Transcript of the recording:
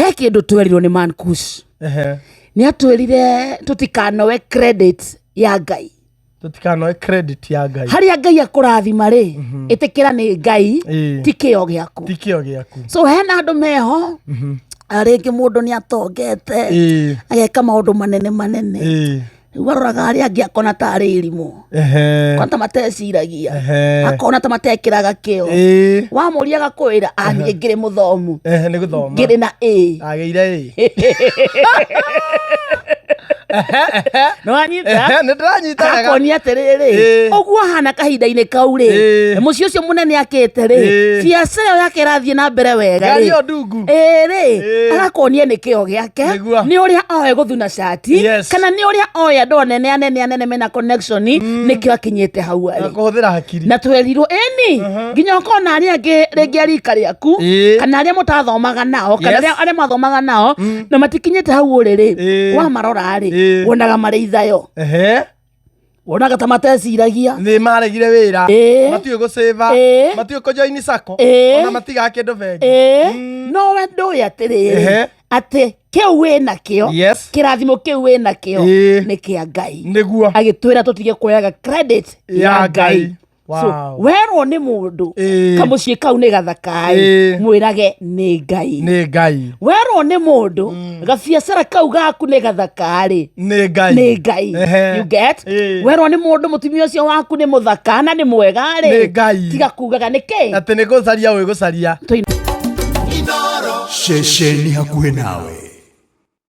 he kindu twerirwo ni Mankush ni atwirire tutikanoe credit ya Ngai, tutikanoe credit ya Ngai haria Ngai akurathima ri itikira ni Ngai ti kio giaku, so hena andu meho aringi mundu ni atongete ageka maundu manene waroraga aria angi akona tari irimu kwanta mateciragia akona ta matekiraga kio wamuria gakwira ani ngire muthomu ni guthoma ngire na ageire no anyita ni ndanyita akoni atiriri oguo hana kahinda-ini kau ri muci ucio munene akite ri biacara yake irathie na mbere wega ri ri agakonie ni kio giake ni uria oe guthuna shati kana ni uria oe ndo anene mena connection ni kio akinyite hau ari kuhuthira hakiri na twerirwo eni nginya ukona aria angi ringi arika riaku kana aria mutathomaga nao kana aria mathomaga nao na matikinyite hau uriri wa marora ri wonaga mari ithayo wonaga ta mateciragia ni maregire wira matiyo go save matiyo ko join sako ona matiga kindu bengi no we ndu atiriri ati kiu wina kio kirathimo kiu wina kio ni kia Ngai niguo agitwira tutige kuoyaga credit ya Ngai. So werwo ni mundu kamucii kau ni gathakai mwirage ni Ngai werwo ni mundu gabiacara kau gaku ni gathakari ni Ngai you get werwo ni mundu mutumia ucio waku ni muthaka na ni mwega ri tiga kugaga niki ati ni gucaria we gucaria Shesheni hakuhe nawe.